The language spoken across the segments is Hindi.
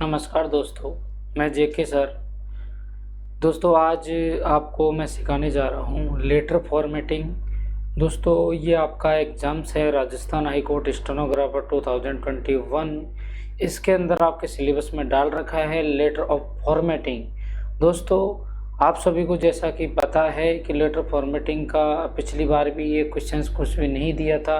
नमस्कार दोस्तों, मैं जेके सर। दोस्तों आज आपको मैं सिखाने जा रहा हूँ लेटर फॉर्मेटिंग। दोस्तों ये आपका एग्ज़ाम्स है राजस्थान हाई कोर्ट स्टेनोग्राफर 2021। इसके अंदर आपके सिलेबस में डाल रखा है लेटर ऑफ फॉर्मेटिंग। दोस्तों आप सभी को जैसा कि पता है कि लेटर फॉर्मेटिंग का पिछली बार भी ये क्वेश्चंस कुछ भी नहीं दिया था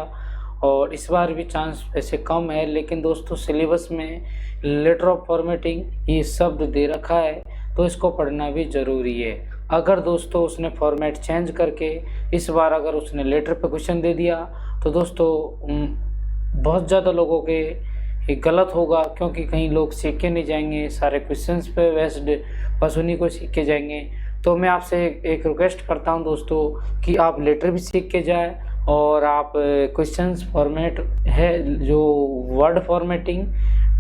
और इस बार भी चांस वैसे कम है, लेकिन दोस्तों सिलेबस में लेटर ऑफ फॉर्मेटिंग ये शब्द दे रखा है तो इसको पढ़ना भी ज़रूरी है। अगर दोस्तों उसने फॉर्मेट चेंज करके इस बार अगर उसने लेटर पे क्वेश्चन दे दिया तो दोस्तों बहुत ज़्यादा लोगों के ये गलत होगा, क्योंकि कहीं लोग सीख के नहीं जाएंगे, सारे क्वेश्चंस पे वेस्ड बस उन्हीं को सीख के जाएंगे। तो मैं आपसे एक रिक्वेस्ट करता हूं दोस्तों कि आप लेटर भी सीख के जाए और आप क्वेश्चंस फॉर्मेट है जो वर्ड फॉर्मेटिंग,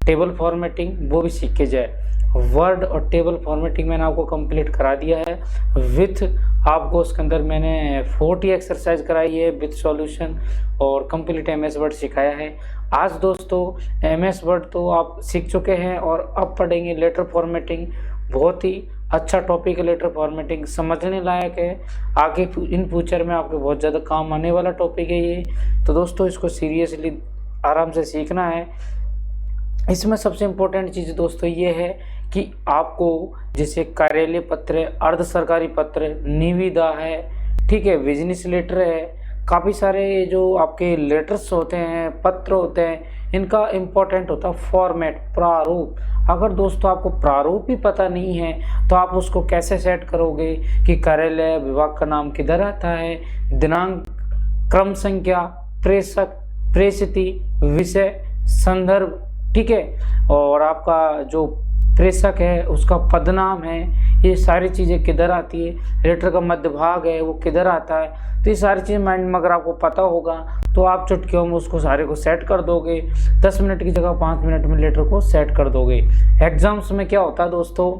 टेबल फॉर्मेटिंग वो भी सीख के जाए। वर्ड और टेबल फॉर्मेटिंग मैंने आपको कंप्लीट करा दिया है विथ आपको उसके अंदर मैंने 40 एक्सरसाइज कराई है विथ सॉल्यूशन और कंप्लीट एमएस वर्ड सिखाया है। आज दोस्तों एमएस वर्ड तो आप सीख चुके हैं और अब पढ़ेंगे लेटर फॉर्मेटिंग। बहुत ही अच्छा टॉपिक है लेटर फॉर्मेटिंग, समझने लायक है, आगे इन फ्यूचर में आपके बहुत ज़्यादा काम आने वाला टॉपिक है ये। तो दोस्तों इसको सीरियसली आराम से सीखना है। इसमें सबसे इम्पोर्टेंट चीज़ दोस्तों ये है कि आपको जैसे कार्यालय पत्र, अर्ध सरकारी पत्र, निविदा है, ठीक है, बिजनेस लेटर है, काफ़ी सारे जो आपके लेटर्स होते हैं, पत्र होते हैं, इनका इम्पोर्टेंट होता है फॉर्मेट, प्रारूप। अगर दोस्तों आपको प्रारूप ही पता नहीं है तो आप उसको कैसे सेट करोगे कि कार्यालय विभाग का नाम किधर आता है, दिनांक, क्रम संख्या, प्रेषक, प्रेषिती, विषय, संदर्भ, ठीक है, और आपका जो प्रेषक है उसका पदनाम है, ये सारी चीज़ें किधर आती है, लेटर का मध्य भाग है वो किधर आता है। तो ये सारी चीज़ें माइंड में अगर आपको पता होगा तो आप चुटकियों में उसको सारे को सेट कर दोगे। 10 मिनट की जगह 5 मिनट में लेटर को सेट कर दोगे। एग्जाम्स में क्या होता है दोस्तों,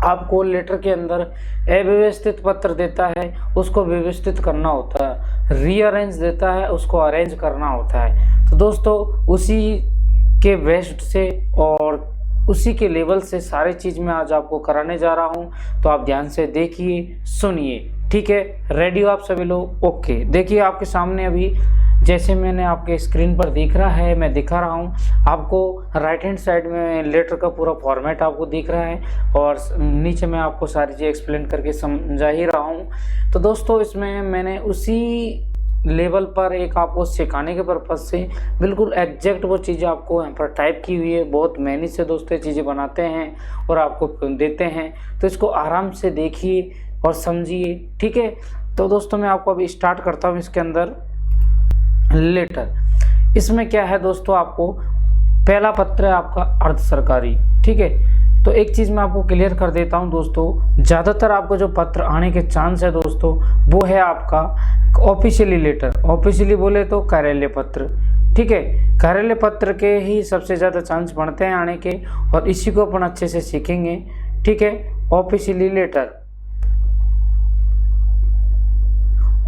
आपको लेटर के अंदर अव्यवस्थित पत्र देता है, उसको व्यवस्थित करना होता है, रीअरेंज देता है, उसको अरेंज करना होता है। तो दोस्तों उसी के बेस्ट से और उसी के लेवल से सारी चीज़ मैं आज आपको कराने जा रहा हूं, तो आप ध्यान से देखिए, सुनिए, ठीक है। रेडी हो आप सभी लोग? ओके। देखिए आपके सामने अभी जैसे मैंने आपके स्क्रीन पर दिख रहा है, मैं दिखा रहा हूं आपको, राइट हैंड साइड में लेटर का पूरा फॉर्मेट आपको दिख रहा है और नीचे मैं आपको सारी चीज़ एक्सप्लेन करके समझा ही रहा हूं। तो दोस्तों इसमें मैंने उसी लेवल पर एक आपको सिखाने के पर्पज़ से बिल्कुल एग्जैक्ट वो चीज़ें आपको यहाँ पर टाइप की हुई है। बहुत मेहनत से दोस्तों चीज़ें बनाते हैं और आपको देते हैं, तो इसको आराम से देखिए और समझिए, ठीक है। तो दोस्तों मैं आपको अभी स्टार्ट करता हूँ। इसके अंदर लेटर, इसमें क्या है दोस्तों, आपको पहला पत्र है आपका अर्ध सरकारी, ठीक है। तो एक चीज़ मैं आपको क्लियर कर देता हूं दोस्तों, ज़्यादातर आपको जो पत्र आने के चांस है दोस्तों वो है आपका ऑफिशियली लेटर। ऑफिशियली बोले तो कार्यालय पत्र, ठीक है, कार्यालय पत्र के ही सबसे ज़्यादा चांस बनते हैं आने के और इसी को अपन अच्छे से सीखेंगे, ठीक है। ऑफिशियली लेटर,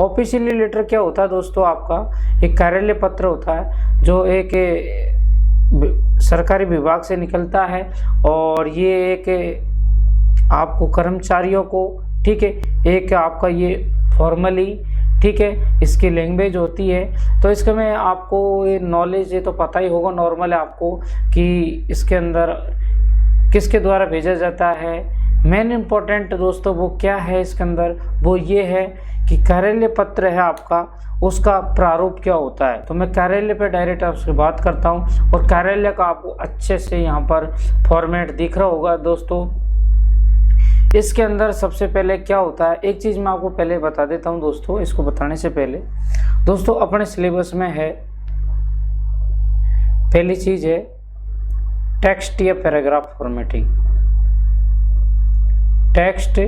ऑफिशियली लेटर क्या होता है दोस्तों, आपका एक कार्यालय पत्र होता है जो एक सरकारी विभाग से निकलता है और ये एक आपको कर्मचारियों को, ठीक है, एक आपका ये फॉर्मली, ठीक है, इसकी लैंग्वेज होती है। तो इसका में आपको ये नॉलेज ये तो पता ही होगा नॉर्मल है आपको कि इसके अंदर किसके द्वारा भेजा जाता है। मेन इम्पोर्टेंट दोस्तों वो क्या है इसके अंदर, वो ये है कि कार्यालय पत्र है आपका, उसका प्रारूप क्या होता है। तो मैं कार्यालय पे डायरेक्ट आपसे बात करता हूँ और कार्यालय का आपको अच्छे से यहाँ पर फॉर्मेट दिख रहा होगा दोस्तों। इसके अंदर सबसे पहले क्या होता है, एक चीज़ मैं आपको पहले बता देता हूँ दोस्तों। इसको बताने से पहले दोस्तों अपने सिलेबस में है, पहली चीज़ है टेक्स्ट या पैराग्राफ फॉर्मेटिंग। टेक्स्ट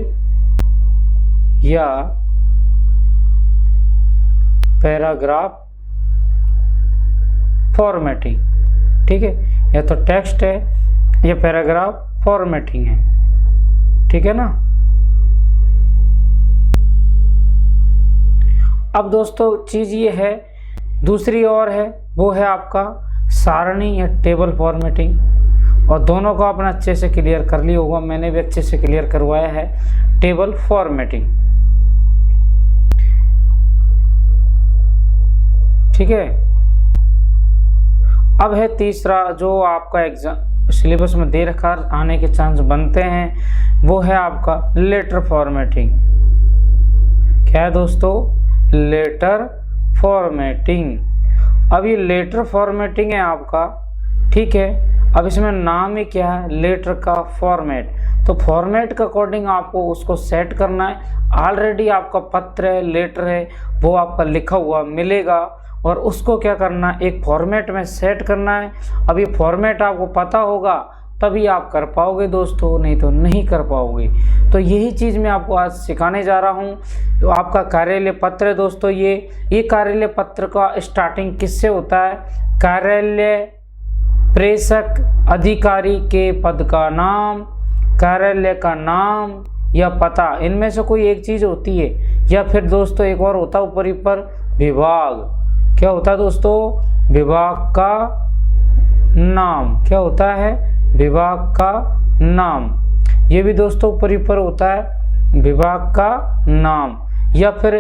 या पैराग्राफ फॉर्मेटिंग, ठीक है, या तो टेक्स्ट है या पैराग्राफ फॉर्मेटिंग है, ठीक है ना। अब दोस्तों चीज़ ये है, दूसरी और है वो है आपका सारणी या टेबल फॉर्मेटिंग। और दोनों को आपने अच्छे से क्लियर कर लिया होगा, मैंने भी अच्छे से क्लियर करवाया है टेबल फॉर्मेटिंग। ठीक है, अब है तीसरा जो आपका एग्जाम सिलेबस में दे रखा आने के चांस बनते हैं, वो है आपका लेटर फॉर्मेटिंग। क्या है दोस्तों? Letter formatting. अब ये लेटर फॉर्मेटिंग है आपका, ठीक है। अब इसमें नाम ही क्या है? लेटर का फॉर्मेट। तो फॉर्मेट के अकॉर्डिंग आपको उसको सेट करना है। ऑलरेडी आपका पत्र है, लेटर है, वो आपका लिखा हुआ मिलेगा और उसको क्या करना है? एक फॉर्मेट में सेट करना है। अब ये फॉर्मेट आपको पता होगा तभी आप कर पाओगे दोस्तों, नहीं तो नहीं कर पाओगे। तो यही चीज़ मैं आपको आज सिखाने जा रहा हूँ। तो आपका कार्यालय पत्र है दोस्तों, ये कार्यालय पत्र का स्टार्टिंग किससे होता है? कार्यालय प्रेषक अधिकारी के पद का नाम, कार्यालय का नाम या पता, इनमें से कोई एक चीज़ होती है। या फिर दोस्तों एक और होता है ऊपर ऊपर विभाग। क्या होता है दोस्तों? विभाग का नाम। क्या होता है? विभाग का नाम। ये भी दोस्तों ऊपर ऊपर होता है विभाग का नाम। या फिर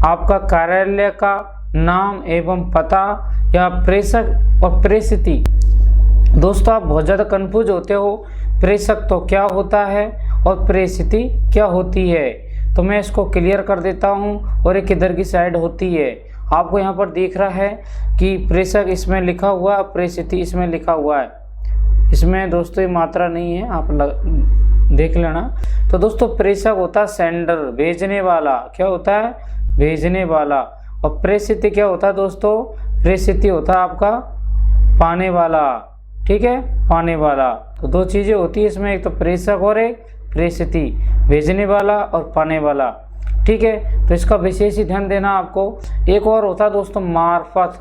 आपका कार्यालय का नाम एवं पता या प्रेषक और प्रेषिती। दोस्तों आप बहुत ज़्यादा कंफ्यूज होते हो, प्रेषक तो क्या होता है और प्रेषिती क्या होती है। तो मैं इसको क्लियर कर देता हूँ। और एक इधर की साइड होती है, आपको यहाँ पर दिख रहा है कि प्रेषक इसमें लिखा हुआ है, प्रेषिती इसमें लिखा हुआ है। इसमें दोस्तों ये मात्रा नहीं है, आप देख लेना। तो दोस्तों प्रेषक होता है सेंडर, भेजने वाला। क्या होता है? भेजने वाला। और प्रेषिती क्या होता है दोस्तों? प्रेषिती होता है आपका पाने वाला। ठीक है, पाने वाला। तो दो चीज़ें होती है इसमें, एक तो प्रेषक और एक प्रेषिती, भेजने वाला और पाने वाला। ठीक है, तो इसका विशेष ही ध्यान देना आपको। एक और होता है दोस्तों मार्फत।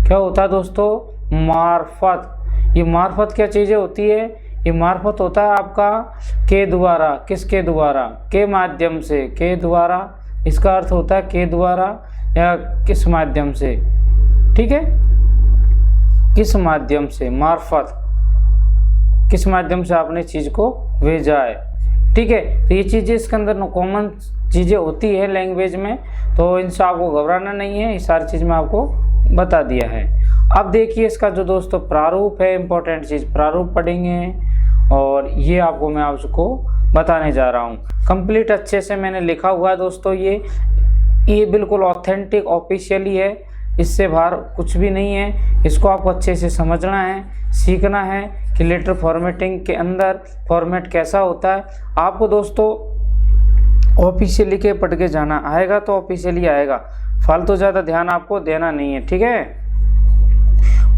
क्या होता है दोस्तों? मार्फत। ये मार्फत क्या चीज़ें होती है? ये मार्फत होता है आपका के द्वारा। किसके द्वारा? के माध्यम से, के द्वारा। इसका अर्थ होता है के द्वारा या किस माध्यम से। ठीक है, किस माध्यम से, मार्फत, किस माध्यम से आपने चीज़ को भेजा है। ठीक है, तो ये चीज़ें इसके अंदर कॉमन चीज़ें होती है लैंग्वेज में, तो इनसे आपको घबराना नहीं है। ये सारी चीज़ मैं आपको बता दिया है। अब देखिए इसका जो दोस्तों प्रारूप है, इम्पोर्टेंट चीज़ प्रारूप पढ़ेंगे और ये आपको मैं आपको बताने जा रहा हूँ। कंप्लीट अच्छे से मैंने लिखा हुआ है दोस्तों। ये बिल्कुल ऑथेंटिक ऑफिशियली है, इससे बाहर कुछ भी नहीं है। इसको आपको अच्छे से समझना है, सीखना है कि लेटर फॉर्मेटिंग के अंदर फॉर्मेट कैसा होता है। आपको दोस्तों ऑफिशियली के पढ़ के जाना आएगा तो ऑफिशियली आएगा, फालतू ज़्यादा ध्यान आपको देना नहीं है। ठीक है,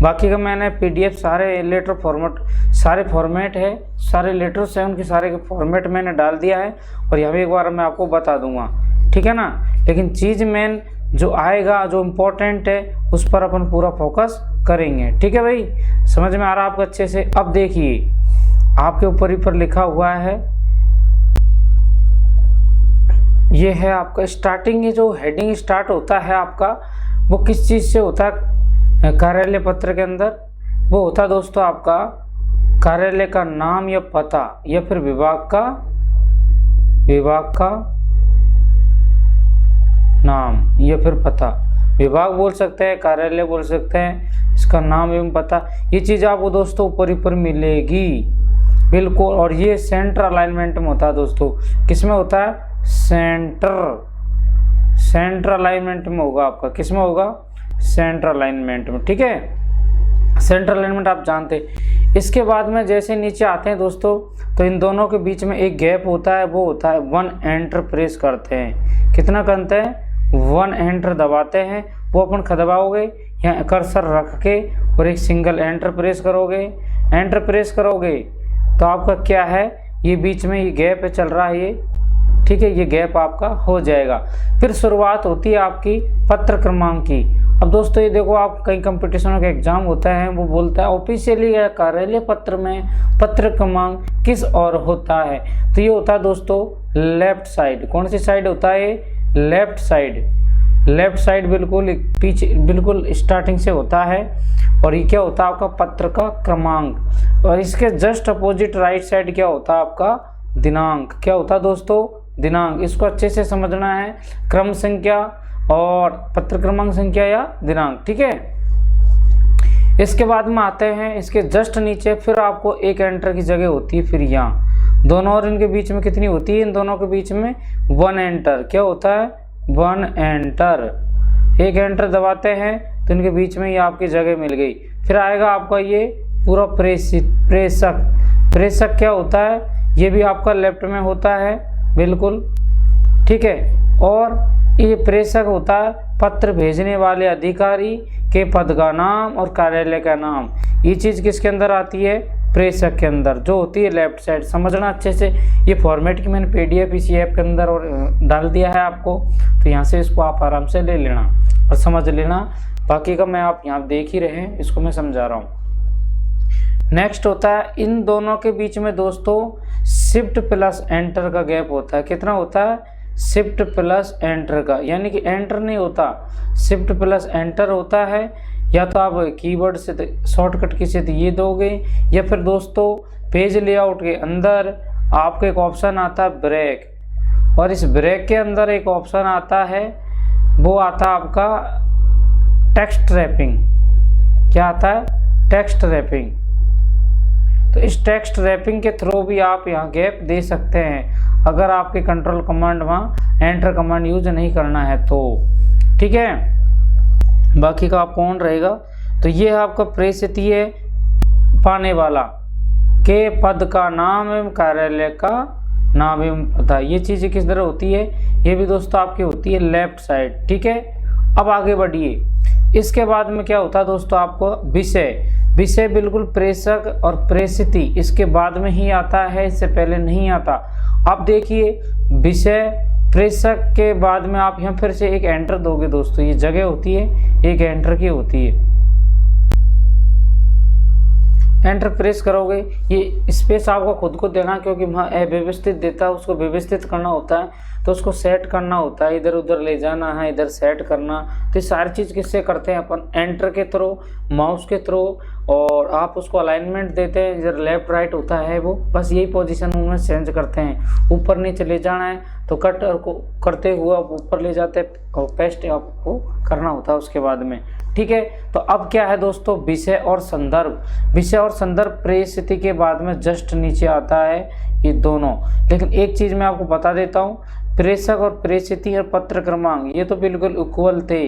बाकी का मैंने PDF सारे लेटर फॉर्मेट, सारे फॉर्मेट है, सारे लेटर्स हैं उनके सारे के फॉर्मेट मैंने डाल दिया है और यहाँ भी एक बार मैं आपको बता दूंगा। ठीक है ना, लेकिन चीज़ मेन जो आएगा, जो इम्पोर्टेंट है, उस पर अपन पूरा फोकस करेंगे। ठीक है भाई, समझ में आ रहा है आपको अच्छे से? अब देखिए आपके ऊपर ही पर लिखा हुआ है, ये है आपका स्टार्टिंग। ये जो हेडिंग स्टार्ट होता है आपका, वो किस चीज़ से होता है कार्यालय पत्र के अंदर? वो होता है दोस्तों आपका कार्यालय का नाम या पता या फिर विभाग का नाम या फिर पता। विभाग बोल सकते हैं, कार्यालय बोल सकते हैं, इसका नाम एवं पता। ये चीज़ आपको दोस्तों ऊपर ऊपर मिलेगी बिल्कुल। और ये सेंटर अलाइनमेंट में होता है दोस्तों। किस में होता है? सेंटर अलाइनमेंट में होगा आपका। किस में होगा? सेंटर अलाइनमेंट में। ठीक है, सेंटर अलाइनमेंट आप जानते हैं। इसके बाद में जैसे नीचे आते हैं दोस्तों, तो इन दोनों के बीच में एक गैप होता है, वो होता है 1 एंटर प्रेस करते हैं। कितना करते हैं? 1 एंटर दबाते हैं। वो अपन दबाओगे यहाँ कर्सर रख के और एक सिंगल एंटर प्रेस करोगे। एंटर प्रेस करोगे तो आपका क्या है, ये बीच में ये गैप चल रहा है ये। ठीक है, ये गैप आपका हो जाएगा। फिर शुरुआत होती है आपकी पत्र क्रमांक की। अब दोस्तों ये देखो, आप कई कंपटीशनों का एग्जाम होता है, वो बोलता है ऑफिशियली या कार्यालय पत्र में पत्र क्रमांक किस और होता है। तो ये होता है दोस्तों लेफ्ट साइड। कौन सी साइड होता है? Left side. लेफ्ट साइड बिल्कुल पीछे बिल्कुल स्टार्टिंग से होता है। और ये क्या होता है आपका पत्र का क्रमांक। और इसके जस्ट अपोजिट राइट साइड क्या होता है आपका दिनांक। क्या होता है दोस्तों दिनांक। इसको अच्छे से समझना है, क्रम संख्या और पत्र क्रमांक संख्या या दिनांक, ठीक है। इसके बाद में आते हैं इसके जस्ट नीचे फिर आपको एक एंटर की जगह होती है, फिर यहाँ दोनों और इनके बीच में कितनी होती है, इन दोनों के बीच में 1 एंटर। क्या होता है 1 एंटर। एक एंटर दबाते हैं तो इनके बीच में ये आपकी जगह मिल गई। फिर आएगा आपका ये पूरा प्रेषक। प्रेषक क्या होता है, ये भी आपका लेफ्ट में होता है बिल्कुल, ठीक है। और ये प्रेषक होता है पत्र भेजने वाले अधिकारी के पद का नाम और कार्यालय का नाम। ये चीज़ किसके अंदर आती है, प्रेषक के अंदर, जो होती है लेफ्ट साइड। समझना अच्छे से। ये फॉर्मेट की मैंने PDF इसी ऐप के अंदर और डाल दिया है आपको, तो यहाँ से इसको आप आराम से ले लेना और समझ लेना। बाकी का मैं आप यहाँ देख ही रहे हैं, इसको मैं समझा रहा हूँ। नेक्स्ट होता है इन दोनों के बीच में दोस्तों शिफ्ट प्लस एंटर का गैप होता है। कितना होता है, शिफ्ट प्लस एंटर का, यानी कि एंटर नहीं होता, शिफ्ट प्लस एंटर होता है। या तो आप कीबोर्ड से शॉर्टकट की से ये दोगे, या फिर दोस्तों पेज लेआउट के अंदर आपको एक ऑप्शन आता है ब्रेक, और इस ब्रेक के अंदर एक ऑप्शन आता है, वो आता है आपका टेक्स्ट रैपिंग। क्या आता है, टेक्स्ट रैपिंग। तो इस टेक्स्ट रैपिंग के थ्रू भी आप यहाँ गैप दे सकते हैं, अगर आपके कंट्रोल कमांड वहाँ एंटर कमांड यूज नहीं करना है तो, ठीक है। बाकी का आप कौन रहेगा, तो ये है आपका प्रेषितीय पाने वाला के पद का नाम एवं कार्यालय का नाम एवं पता। ये चीज़ें किस तरह होती है, ये भी दोस्तों आपकी होती है लेफ्ट साइड, ठीक है। अब आगे बढ़िए। इसके बाद में क्या होता है दोस्तों आपको विषय। विषय बिल्कुल प्रेषक और प्रेषिती इसके बाद में ही आता है, इससे पहले नहीं आता। अब देखिए विषय प्रेषक के बाद में आप यहाँ फिर से एक एंटर दोगे दोस्तों, ये जगह होती है एक एंटर की होती है। एंटर प्रेस करोगे, ये स्पेस आपको खुद को देना, क्योंकि वहाँ अव्यवस्थित देता है, उसको व्यवस्थित करना होता है, तो उसको सेट करना होता है, इधर उधर ले जाना है, इधर सेट करना। तो ये सारी चीज़ किससे करते हैं अपन, एंटर के थ्रू, माउस के थ्रू। और आप उसको अलाइनमेंट देते हैं, इधर लेफ्ट राइट होता है वो, बस यही पोजीशन उनमें चेंज करते हैं। ऊपर नीचे ले जाना है तो कट को करते हुए आप ऊपर ले जाते हैं और पेस्ट आपको करना होता है उसके बाद में, ठीक है। तो अब क्या है दोस्तों, विषय और संदर्भ। विषय और संदर्भ प्रेषिती के बाद में जस्ट नीचे आता है ये दोनों। लेकिन एक चीज़ मैं आपको बता देता हूँ, प्रेषक और प्रेषिती और पत्र क्रमांक ये तो बिल्कुल इक्वल थे,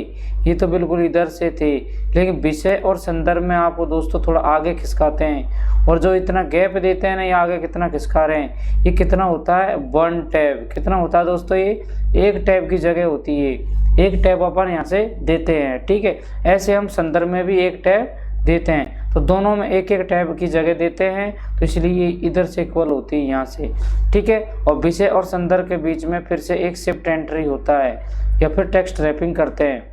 ये तो बिल्कुल इधर से थे। लेकिन विषय और संदर्भ में आपको दोस्तों थोड़ा आगे खिसकाते हैं, और जो इतना गैप देते हैं ना, ये आगे कितना खिसका रहे हैं। ये कितना होता है 1 टैब। कितना होता है दोस्तों, ये 1 टैब की जगह होती है, 1 टैब अपन यहाँ से देते हैं, ठीक है। ऐसे हम संदर्भ में भी 1 टैब देते हैं, तो दोनों में 1-1 टैब की जगह देते हैं, तो इसलिए इधर से इक्वल होती है यहाँ से, ठीक है। और विषय और संदर्भ के बीच में फिर से एक शिफ्ट एंट्री होता है, या फिर टेक्स्ट रैपिंग करते हैं,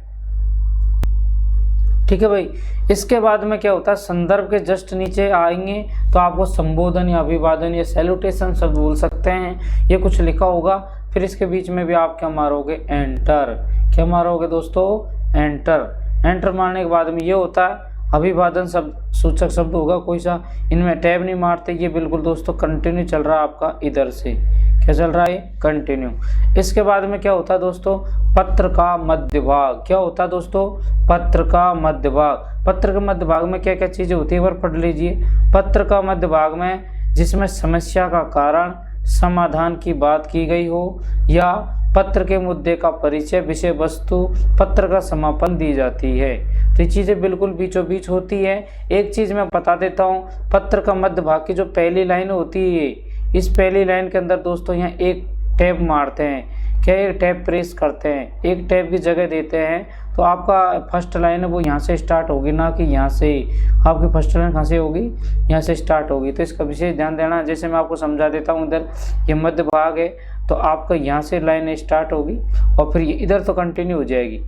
ठीक है भाई। इसके बाद में क्या होता है, संदर्भ के जस्ट नीचे आएंगे तो आपको संबोधन या अभिवादन या सैल्यूटेशन शब्द बोल सकते हैं, ये कुछ लिखा होगा। फिर इसके बीच में भी आप क्या मारोगे, एंटर। क्या मारोगे दोस्तों, एंटर। एंटर मारने के बाद में ये होता है अभिवादन शब्द सूचक शब्द होगा कोई सा, इनमें टैब नहीं मारते। ये बिल्कुल दोस्तों कंटिन्यू चल रहा है आपका इधर से, क्या चल रहा है, कंटिन्यू। इसके बाद में क्या होता है दोस्तों, पत्र का मध्य भाग। क्या होता है दोस्तों, पत्र का मध्य भाग। पत्र के मध्य भाग में क्या क्या चीज़ें होती है, एक बार पढ़ लीजिए। पत्र का मध्य भाग में जिसमें समस्या का कारण, समाधान की बात की गई हो, या पत्र के मुद्दे का परिचय, विषय वस्तु, पत्र का समापन दी जाती है। तो ये चीज़ें बिल्कुल बीचों बीच होती है। एक चीज़ मैं बता देता हूँ, पत्र का मध्य भाग की जो पहली लाइन होती है, इस पहली लाइन के अंदर दोस्तों यहाँ एक टैब मारते हैं। क्या, एक टैब प्रेस करते हैं, एक टैब की जगह देते हैं, तो आपका फर्स्ट लाइन है वो यहाँ से स्टार्ट होगी, ना कि यहाँ से। आपकी फर्स्ट लाइन कहाँ से होगी, यहाँ से स्टार्ट होगी। तो इसका विशेष ध्यान देना। जैसे मैं आपको समझा देता हूँ, इधर ये मध्य भाग है, तो आपका यहाँ से लाइन स्टार्ट होगी और फिर ये इधर तो कंटिन्यू हो जाएगी,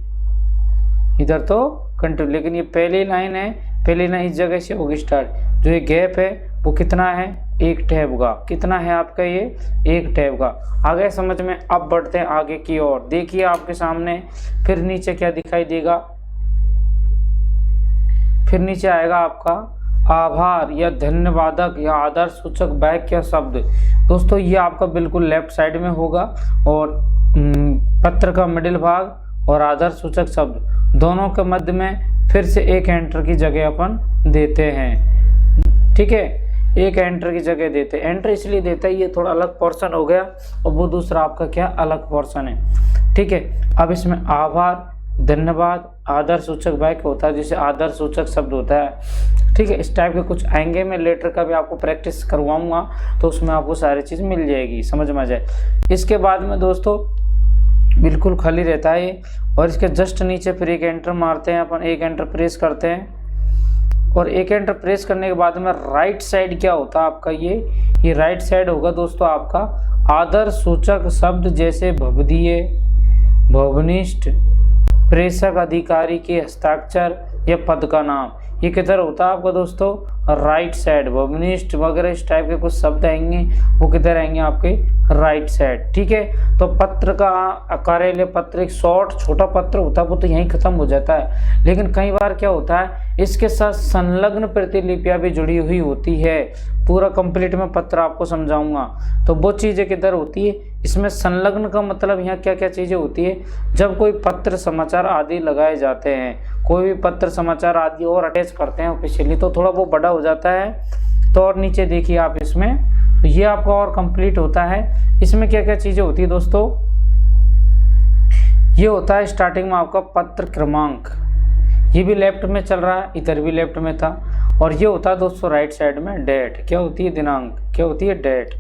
इधर तो कंटिन्यू। लेकिन ये पहली लाइन है, पहली लाइन इस जगह से होगी स्टार्ट, जो ये गैप है वो कितना है, 1 टैब का। कितना है आपका ये, 1 टैब का। आ गया समझ में। अब बढ़ते हैं आगे की ओर। देखिए आपके सामने फिर नीचे क्या दिखाई देगा, फिर नीचे आएगा आपका आभार या धन्यवादक या आदर सूचक वाक्य या शब्द। दोस्तों ये आपका बिल्कुल लेफ्ट साइड में होगा और पत्र का मिडिल भाग और आदर सूचक शब्द दोनों के मध्य में फिर से एक एंटर की जगह अपन देते हैं। ठीक है, एक एंटर की जगह देते हैं। एंटर इसलिए देते हैं, ये थोड़ा अलग पोर्शन हो गया और वो दूसरा आपका क्या अलग पोर्शन है। ठीक है, अब इसमें आभार, धन्यवाद, आदर सूचक वाक्य होता है, जिसे आदर सूचक शब्द होता है। ठीक है, इस टाइप के कुछ आएंगे। मैं लेटर का भी आपको प्रैक्टिस करवाऊंगा तो उसमें आपको सारी चीज़ मिल जाएगी, समझ में आ जाए। इसके बाद में दोस्तों बिल्कुल खाली रहता है ये, और इसके जस्ट नीचे फिर एक एंटर मारते हैं अपन, एक एंटर प्रेस करते हैं। और एक एंटर प्रेस करने के बाद में राइट साइड क्या होता है आपका, ये राइट साइड होगा दोस्तों आपका आदर सूचक शब्द, जैसे भवदीय, भवनिष्ठ, प्रेषक अधिकारी के हस्ताक्षर या पद का नाम। ये किधर होता है आपका दोस्तों, राइट साइड। भवनिष्ठ वगैरह इस टाइप के कुछ शब्द आएंगे, वो किधर आएंगे आपके राइट साइड। ठीक है, तो पत्र का कार्यालय पत्र एक शॉर्ट छोटा पत्र होता है, वो तो यहीं खत्म हो जाता है। लेकिन कई बार क्या होता है, इसके साथ संलग्न प्रतिलिपियां भी जुड़ी हुई होती है। पूरा कंप्लीट में पत्र आपको समझाऊंगा। तो वो चीज़ें किधर होती है, इसमें संलग्न का मतलब यहाँ क्या क्या चीज़ें होती है। जब कोई पत्र समाचार आदि लगाए जाते हैं, कोई भी पत्र समाचार आदि और अटैच करते हैं ऑफिशियली, तो थोड़ा वो बड़ा हो जाता है। तो और नीचे देखिए आप इसमें, तो ये आपका और कंप्लीट होता है। इसमें क्या क्या चीज़ें होती है दोस्तों, ये होता है स्टार्टिंग में आपका पत्र क्रमांक, ये भी लेफ्ट में चल रहा है, इधर भी लेफ्ट में था। और ये होता है दोस्तों राइट साइड में डेट, क्या होती है दिनांक, क्या होती है डेट।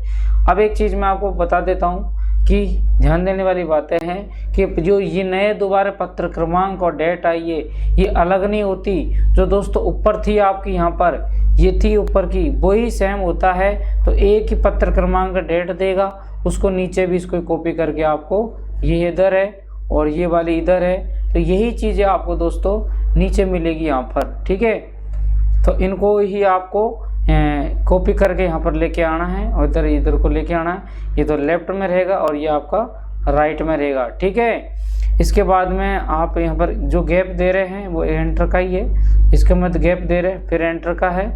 अब एक चीज़ मैं आपको बता देता हूँ कि ध्यान देने वाली बातें हैं कि जो ये नए दोबारा पत्र क्रमांक और डेट आई है, ये अलग नहीं होती। जो दोस्तों ऊपर थी आपकी यहाँ पर, ये थी ऊपर की, वही सेम होता है। तो एक ही पत्र क्रमांक डेट देगा, उसको नीचे भी इसको कॉपी करके आपको ये इधर है और ये वाली इधर है, तो यही चीज़ें आपको दोस्तों नीचे मिलेगी यहाँ पर। ठीक है, तो इनको ही आपको कॉपी करके यहाँ पर लेके आना है और इधर को लेके आना है। ये तो लेफ्ट में रहेगा और ये आपका राइट में रहेगा। ठीक है, इसके बाद में आप यहाँ पर जो गैप दे रहे हैं वो एंटर का ही है, इसके मध्य गैप दे रहे हैं, फिर एंटर का है।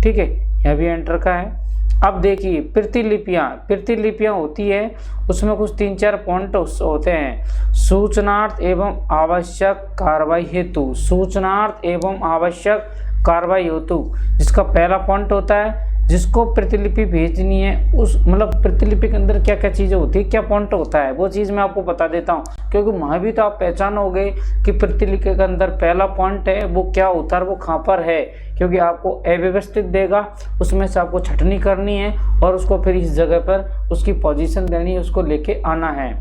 ठीक है, यह भी एंटर का है। अब देखिए प्रतिलिपियाँ होती है, उसमें कुछ 3-4 पॉइंट होते हैं। सूचनार्थ एवं आवश्यक कार्रवाई हेतु, सूचनार्थ एवं आवश्यक कार्रवाई हेतु, जिसका पहला पॉइंट होता है जिसको प्रतिलिपि भेजनी है, उस मतलब प्रतिलिपि के अंदर क्या क्या चीज़ें होती है, क्या पॉइंट होता है, वो चीज़ मैं आपको बता देता हूँ। क्योंकि वहाँ भी तो आप पहचानोगे कि प्रतिलिपि के अंदर पहला पॉइंट है वो क्या होता है, वो कहाँ पर है। क्योंकि आपको अव्यवस्थित देगा, उसमें से आपको छटनी करनी है और उसको फिर इस जगह पर उसकी पोजीशन देनी है, उसको लेके आना है।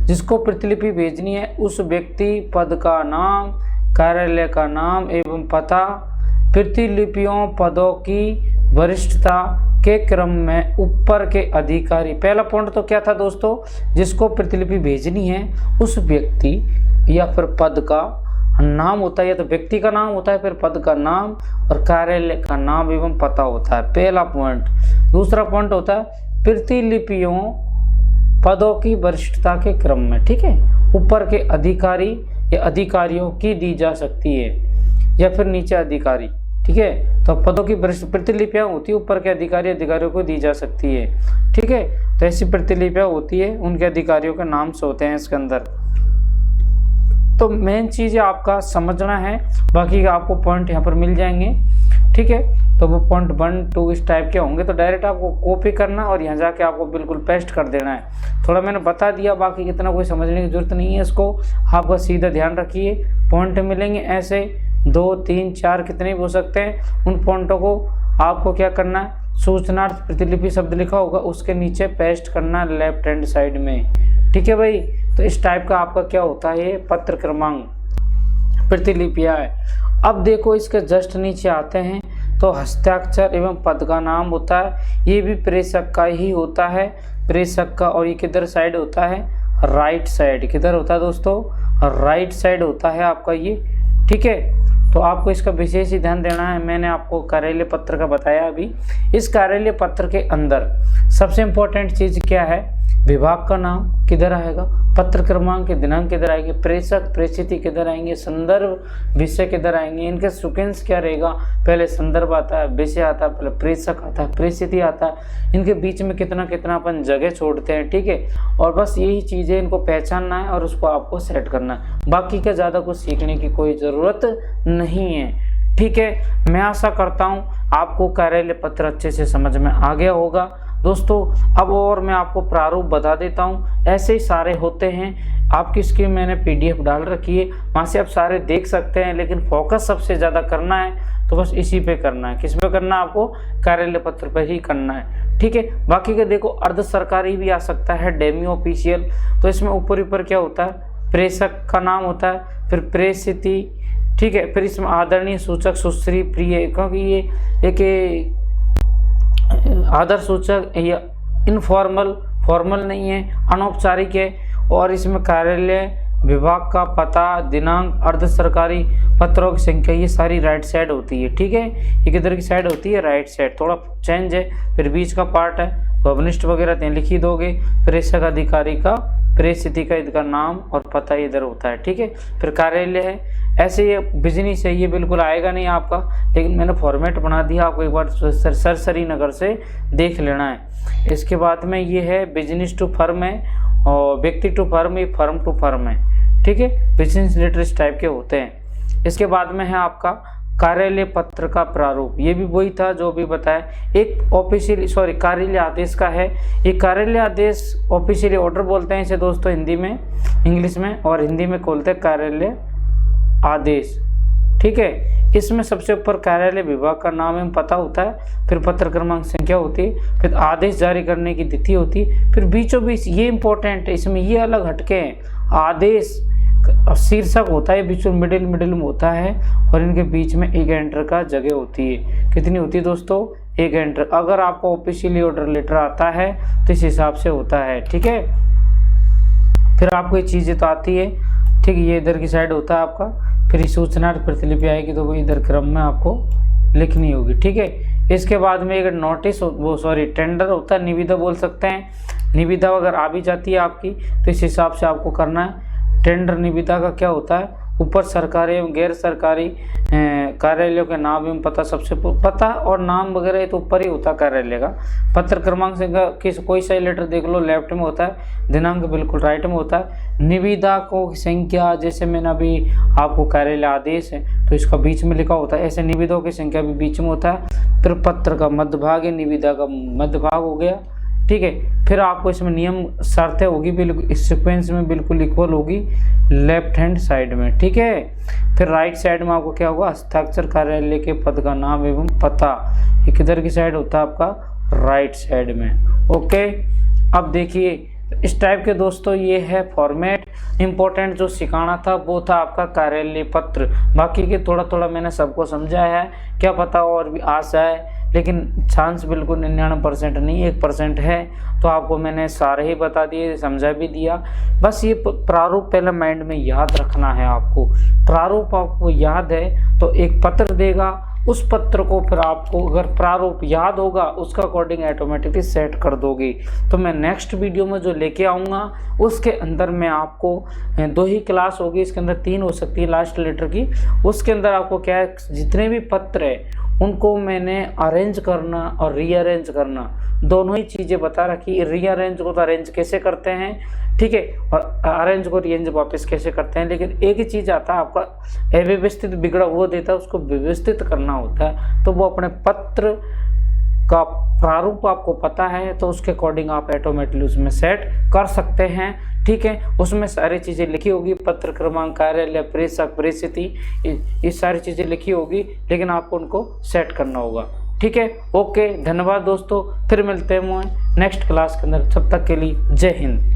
जिसको प्रतिलिपि भेजनी है उस व्यक्ति, पद का नाम, कार्यालय का नाम एवं पता, प्रतिलिपियों, पदों की वरिष्ठता के क्रम में ऊपर के अधिकारी। पहला पॉइंट तो क्या था दोस्तों, जिसको प्रतिलिपि भेजनी है उस व्यक्ति या फिर पद का नाम होता है, या तो व्यक्ति का नाम होता है, फिर पद का नाम और कार्यालय का नाम एवं पता होता है, पहला पॉइंट। दूसरा पॉइंट होता है प्रतिलिपियों, पदों की वरिष्ठता के क्रम में। ठीक है, ऊपर के अधिकारी या अधिकारियों की दी जा सकती है या फिर नीचे अधिकारी। ठीक है, तो पदों की प्रतिलिपियाँ होती है, ऊपर के अधिकारियों को दी जा सकती है। ठीक है, तो ऐसी प्रतिलिपियाँ होती है, उनके अधिकारियों के नाम से होते हैं इसके अंदर। तो मेन चीज़ आपका समझना है, बाकी आपको पॉइंट यहाँ पर मिल जाएंगे। ठीक है, तो वो पॉइंट 1, 2 इस टाइप के होंगे, तो डायरेक्ट आपको कॉपी करना और यहाँ जाके आपको बिल्कुल पेस्ट कर देना है। थोड़ा मैंने बता दिया, बाकी कितना कोई समझने की जरूरत नहीं है इसको, आपका सीधा ध्यान रखिए। पॉइंट मिलेंगे ऐसे 2, 3, 4 कितने भी हो सकते हैं। उन पॉइंटों को आपको क्या करना है, सूचनार्थ प्रतिलिपि शब्द लिखा होगा उसके नीचे पेस्ट करना है लेफ्ट हैंड साइड में। ठीक है भाई, तो इस टाइप का आपका क्या होता है, ये पत्र क्रमांक प्रतिलिपियाँ है। अब देखो इसके जस्ट नीचे आते हैं तो हस्ताक्षर एवं पद का नाम होता है, ये भी प्रेषक का ही होता है, प्रेषक का। और ये किधर साइड होता है, राइट साइड। किधर होता है दोस्तों, राइट साइड होता है आपका ये। ठीक है, तो आपको इसका विशेष ही ध्यान देना है। मैंने आपको कार्यालय पत्र का बताया अभी। इस कार्यालय पत्र के अंदर सबसे इम्पोर्टेंट चीज़ क्या है, विभाग का नाम किधर आएगा, पत्र क्रमांक, दिनांक किधर आएंगे, प्रेषक प्रेषिती किधर आएंगे, संदर्भ विषय किधर आएंगे, इनका सीक्वेंस क्या रहेगा, पहले संदर्भ आता है, विषय आता है, पहले प्रेषक आता है, प्रेषिती आता है, इनके बीच में कितना कितना अपन जगह छोड़ते हैं, ठीक है। और बस यही चीज़ें इनको पहचानना है और उसको आपको सेट करना है। बाकी का ज़्यादा कुछ सीखने की कोई ज़रूरत नहीं है, ठीक है। मैं आशा करता हूँ आपको कार्यालय पत्र अच्छे से समझ में आ गया होगा दोस्तों। अब और मैं आपको प्रारूप बता देता हूँ, ऐसे ही सारे होते हैं। आपकी इसकी मैंने PDF डाल रखी है, वहाँ से आप सारे देख सकते हैं, लेकिन फोकस सबसे ज़्यादा करना है तो बस इसी पे करना है। किस पे करना है, आपको कार्यालय पत्र पे ही करना है, ठीक है। बाकी का देखो, अर्ध सरकारी भी आ सकता है, डेमी ऑफिशियल। तो इसमें ऊपर क्या होता है, प्रेषक का नाम होता है, फिर प्रेषिती, ठीक है। फिर इसमें आदरणीय, सूचक, सुश्री, प्रिय, क्योंकि ये एक आदर सूचक या इनफॉर्मल, फॉर्मल नहीं है, अनौपचारिक है। और इसमें कार्यालय, विभाग का पता, दिनांक, अर्ध सरकारी पत्रों की संख्या, ये सारी राइट साइड होती है, ठीक है। ये किधर की साइड होती है, राइट साइड, थोड़ा चेंज है। फिर बीच का पार्ट है, वनिष्ठ वगैरह लिख ही दोगे। प्रेषक अधिकारी का, प्रेषिती का इनका नाम और पता इधर होता है, ठीक है। फिर कार्यालय है, ऐसे ये बिजनेस है, ये बिल्कुल आएगा नहीं आपका, लेकिन मैंने फॉर्मेट बना दिया, आपको एक बार सरसरी नगर से देख लेना है। इसके बाद में ये है बिजनेस टू फर्म है, और व्यक्ति टू फर्म, ये फर्म टू फर्म है, ठीक है। बिजनेस लेटर इस टाइप के होते हैं। इसके बाद में है आपका कार्यालय पत्र का प्रारूप, ये भी वही था जो भी बताया। एक ऑफिशियल कार्यालय आदेश का है, ये कार्यालय आदेश ऑफिशियली ऑर्डर बोलते हैं इसे दोस्तों हिंदी में, इंग्लिश में, और हिंदी में बोलते हैं कार्यालय आदेश, ठीक है। इसमें सबसे ऊपर कार्यालय विभाग का नाम एवं पता होता है, फिर पत्र क्रमांक संख्या होती है, फिर आदेश जारी करने की तिथि होती है, फिर बीचों बीच, ये इंपॉर्टेंट है, इसमें ये अलग हटके हैं, आदेश शीर्षक होता है, बीच में मिडिल में होता है, और इनके बीच में एक एंटर का जगह होती है। कितनी होती है दोस्तों, एक एंटर। अगर आपको ऑफिशियली ऑर्डर लेटर आता है तो इस हिसाब से होता है, ठीक है। फिर आपको ये चीज़ें तो आती है, ठीक है। ये इधर की साइड होता है आपका, फिर सूचना प्रतिलिपि आएगी तो वो इधर क्रम में आपको लिखनी होगी, ठीक है। इसके बाद में एक नोटिस, टेंडर होता है, निविदा बोल सकते हैं। निविदा अगर आ भी जाती है आपकी तो इस हिसाब से आपको करना है। टेंडर निविदा का क्या होता है, ऊपर सरकारी एवं गैर सरकारी कार्यालयों के नाम एवं पता, सबसे पता और नाम वगैरह तो ऊपर ही होता है कार्यालय का। पत्र क्रमांक से किस कोई सा लेटर देख लो, लेफ्ट में होता है, दिनांक बिल्कुल राइट में होता है। निविदा को संख्या, जैसे मैंने अभी आपको कार्यालय आदेश है तो इसका बीच में लिखा होता है, ऐसे निविदाओं की संख्या भी बीच में होता है। फिर पत्र का मध्य भाग है, निविदा का मध्य भाग हो गया, ठीक है। फिर आपको इसमें नियम शर्तें होगी, बिल्कुल इस सीक्वेंस में बिल्कुल इक्वल होगी लेफ्ट हैंड साइड में, ठीक है। फिर राइट साइड में आपको क्या होगा, हस्ताक्षर कार्यालय के पद का नाम एवं पता, ये किधर की साइड होता है आपका, राइट साइड में, ओके। अब देखिए इस टाइप के दोस्तों ये है फॉर्मेट। इम्पोर्टेंट जो सिखाना था वो था आपका कार्यालय पत्र, बाकी के थोड़ा थोड़ा मैंने सबको समझाया है, क्या पता और भी आ जाए, लेकिन चांस बिल्कुल 99% नहीं, 1% है। तो आपको मैंने सारे ही बता दिए, समझा भी दिया। बस ये प्रारूप पहले माइंड में याद रखना है आपको। प्रारूप आपको याद है तो एक पत्र देगा, उस पत्र को फिर आपको अगर प्रारूप याद होगा उसका अकॉर्डिंग ऑटोमेटिकली सेट कर दोगे। तो मैं नेक्स्ट वीडियो में जो लेके आऊँगा उसके अंदर मैं आपको 2 ही क्लास होगी, इसके अंदर 3 हो सकती है लास्ट लेटर की। उसके अंदर आपको क्या है, जितने भी पत्र है उनको मैंने अरेंज करना और रीअरेंज करना, दोनों ही चीज़ें बता रखी। रीअरेंज को तो अरेंज कैसे करते हैं, ठीक है, और अरेंज को रीअरेंज वापस कैसे करते हैं। लेकिन एक ही चीज़ आता है आपका अव्यवस्थित बिगड़ा हुआ देता है, उसको व्यवस्थित करना होता है। तो वो अपने पत्र का प्रारूप आपको पता है तो उसके अकॉर्डिंग आप ऑटोमेटिकली उसमें सेट कर सकते हैं, ठीक है। उसमें सारी चीज़ें लिखी होगी, पत्र क्रमांक, कार्यालय, प्रेषक, प्रेषिती, ये सारी चीज़ें लिखी होगी, लेकिन आपको उनको सेट करना होगा, ठीक है। ओके, धन्यवाद दोस्तों, फिर मिलते हैं नेक्स्ट क्लास के अंदर। तब तक के लिए जय हिंद।